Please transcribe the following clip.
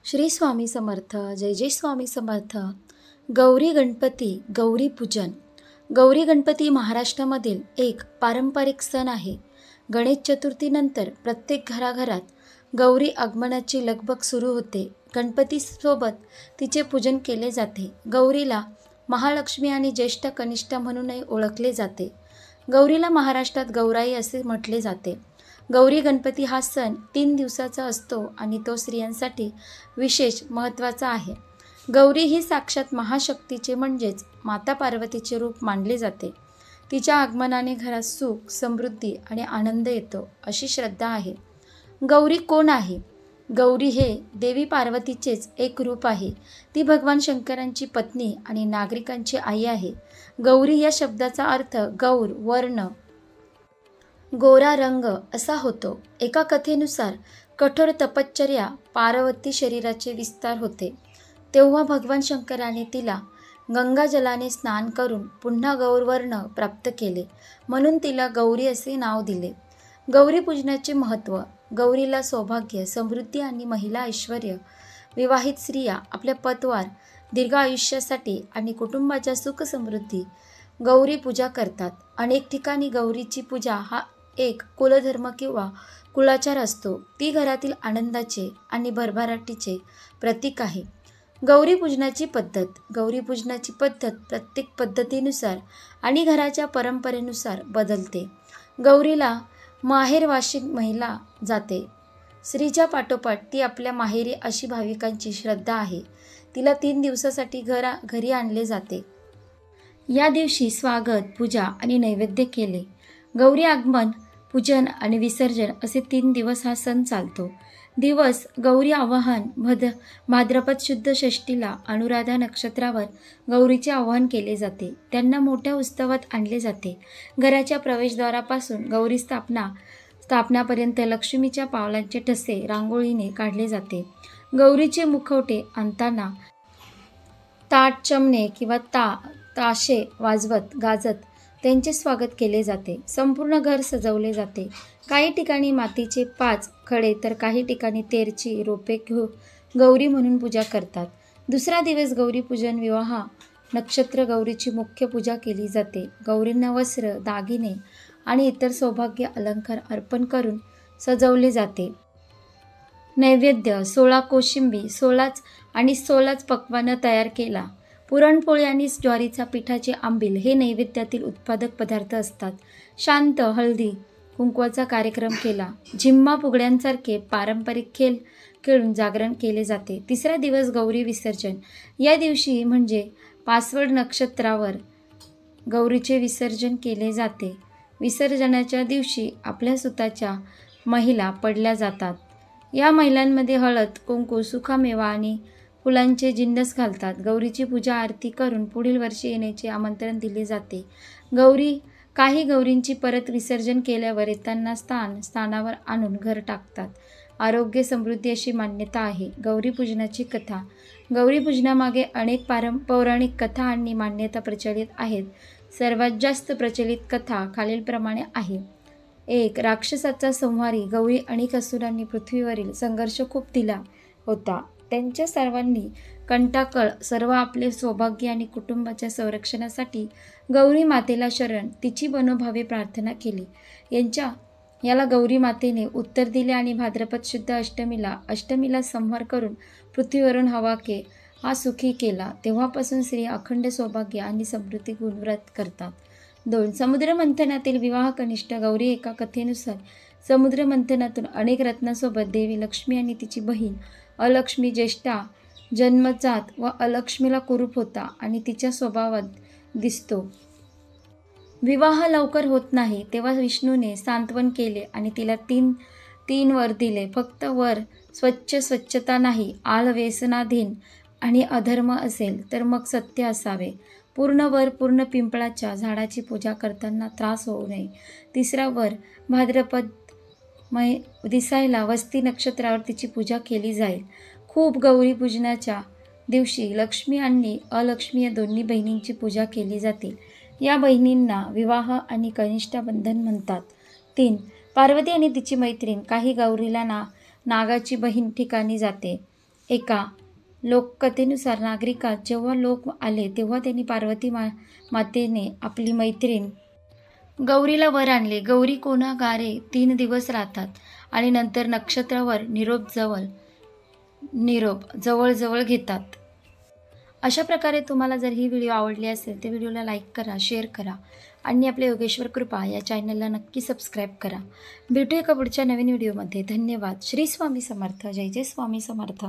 श्री स्वामी समर्थ. जय जय स्वामी समर्थ. गौरी गणपती, गौरी पूजन. गौरी गणपती महाराष्ट्रामधील एक पारंपरिक सण आहे. गणेश चतुर्थीनंतर प्रत्येक घराघरात गौरी आगमनाची लगबग सुरू होते. गणपतीसोबत तिचे पूजन केले जाते. गौरीला महालक्ष्मी आणि ज्येष्ठ कनिष्ठा म्हणूनही ओळखले जाते. गौरीला महाराष्ट्रात गौराई असे म्हटले जाते. गौरी गणपती हा सण 3 दिवसाचा असतो आणि तो स्त्रियांसाठी विशेष महत्त्वाचा आहे. गौरी ही साक्षात महाशक्तीचे म्हणजेच माता पार्वतीचे रूप मानले जाते. तिच्या आगमनाने घरात सुख, समृद्धी आणि आनंद येतो अशी श्रद्धा आहे. गौरी कोण आहे? गौरी हे देवी पार्वतीचेच एक रूप आहे. ती भगवान शंकरांची पत्नी आणि नागरिकांची आई आहे. गौरी या शब्दाचा अर्थ गौर, वर्ण, गोरा रंग असा होतो. एका कथेनुसार कठोर तपश्चर्या पार्वती शरीराचे विस्तार होते. तेव्हा भगवान शंकराने तिला गंगाजलाने स्नान करून पुन्हा गौरवर्ण प्राप्त केले, म्हणून तिला गौरी असे नाव दिले. गौरी पूजनाचे महत्त्व. गौरीला सौभाग्य, समृद्धी आणि महिला ऐश्वर्य. विवाहित स्त्रिया आपल्या पतवार दीर्घ आयुष्यासाठी आणि कुटुंबाच्या सुख समृद्धी गौरी पूजा करतात. अनेक ठिकाणी गौरीची पूजा हा एक कुलधर्म किंवा कुलाचार असतो. ती घरातील आनंदाचे आणि भरभराटीचे प्रतीक आहे. गौरी पूजनाची पद्धत. गौरी पूजनाची पद्धत प्रत्येक पद्धतीनुसार आणि घराच्या परंपरेनुसार बदलते. गौरीला माहेरवाशी महिला जाते. स्त्रीच्या पाठोपाठ ती आपल्या माहेरी अशी भाविकांची श्रद्धा आहे. तिला 3 दिवसासाठी घरी आणले जाते. या दिवशी स्वागत, पूजा आणि नैवेद्य केले. गौरी आगमन, पूजन आणि विसर्जन असे 3 दिवस हा सण चालतो. दिवस. गौरी आवाहन. भाद्रपद शुद्ध षष्टीला अनुराधा नक्षत्रावर गौरीचे आवाहन केले जाते. त्यांना मोठ्या उत्सवात आणले जाते. घराच्या प्रवेशद्वारापासून गौरी स्थापनापर्यंत लक्ष्मीच्या पावलांचे ठसे रांगोळीने काढले जाते. गौरीचे मुखवटे आणताना ताट, चमणे किंवा ताशे वाजवत गाजत त्यांचे स्वागत केले जाते. संपूर्ण घर सजवले जाते. काही ठिकाणी मातीचे 5 खडे तर काही ठिकाणी तेरची रोपे गौरी म्हणून पूजा करतात. दुसरा दिवस गौरी पूजन. विवाह नक्षत्र गौरीची मुख्य पूजा केली जाते. गौरींना वस्त्र, दागिने आणि इतर सौभाग्य अलंकार अर्पण करून सजवले जाते. नैवेद्य. 16 कोशिंबी, 16 पक्वान्न तयार केला. पुरणपोळी आणि ज्वारीचा पिठाचे आंबील हे नैवेद्यातील उत्पादक पदार्थ असतात. शांत. हळदी कुंकवाचा कार्यक्रम केला. झिम्मा, फुगड्यांसारखे पारंपरिक खेळ खेळून जागरण केले जाते. तिसरा दिवस गौरी विसर्जन. या दिवशी म्हणजे पासवड नक्षत्रावर गौरीचे विसर्जन केले जाते. विसर्जनाच्या दिवशी आपल्या सुताच्या महिला पडल्या जातात. या महिलांमध्ये हळद, कुंकू, सुखामेवा आणि फुलांचे जिन्नस घालतात. गौरीची पूजा आरती करून पुढील वर्षी येण्याचे आमंत्रण दिले जाते. काही गौरींची परत विसर्जन केल्यावर येताना स्थानावर आणून घर टाकतात. आरोग्य, समृद्धी अशी मान्यता आहे. गौरी पूजनाची कथा. गौरी पूजनामागे अनेक पौराणिक कथा आणि मान्यता प्रचलित आहेत. सर्वात जास्त प्रचलित कथा खालीलप्रमाणे आहे. 1. राक्षसाचा संहारी. गौरी अनेक असुरांनी पृथ्वीवरील संघर्ष खूप दिला होता. त्यांच्या सर्वांनी कंटाकळ सर्व आपले सौभाग्य आणि कुटुंबाच्या संरक्षणासाठी गौरी मातेला शरण, तिची मनोभावे प्रार्थना केली. याला गौरी मातेने उत्तर दिले आणि भाद्रपद शुद्ध अष्टमीला संहार करून पृथ्वीवरून हा सुखी केला. तेव्हापासून स्त्री अखंड सौभाग्य आणि समृद्धी गुणव्रत करतात. 2. समुद्रमंथनातील विवाह कनिष्ठ. गौरी एका कथेनुसार समुद्रमंथनातून अनेक रत्नांसोबत देवी लक्ष्मी आणि तिची बहीण अलक्ष्मी ज्येष्ठा जन्मजात व अलक्ष्मीला कुरूप होता आणि तिच्या स्वभावात दिसतो. विवाह लवकर होत नाही तेव्हा विष्णूने सांत्वन केले आणि तिला 3 वर दिले. फक्त वर स्वच्छता नाही, आळ व्यसनाधीन आणि अधर्म असेल तर मग सत्य असावे. पूर्ण वर. पूर्ण पिंपळाच्या झाडाची पूजा करताना त्रास होऊ नये. 3रा वर. भाद्रपद दिसायला वस्ती नक्षत्रावर तिची पूजा केली जाईल. खूप. गौरी पूजनाच्या दिवशी लक्ष्मी आणि अलक्ष्मी या दोन्ही बहिणींची पूजा केली जाते. या बहिणींना विवाह आणि कनिष्ठा बंधन म्हणतात. 3. पार्वती आणि तिची मैत्रीण. काही गौरीला नागाची बहीण ठिकाणी जाते. एका लोककथेनुसार नागरिकात जेव्हा लोक आले तेव्हा त्यांनी पार्वती मातेने आपली मैत्रीण गौरीला वर आणले. गौरी कोणागारे 3 दिवस राहतात आणि नंतर नक्षत्रावर निरोप जवळ घेतात. अशा प्रकारे तुम्हाला जर ही व्हिडिओ आवडली असेल तर व्हिडिओला लाईक करा, शेअर करा आणि आपल्या योगेश्वर कृपा या चॅनलला नक्की सबस्क्राईब करा. भेटूया एका पुढच्या नवीन व्हिडिओमध्ये. धन्यवाद. श्री स्वामी समर्थ. जय जय स्वामी समर्थ.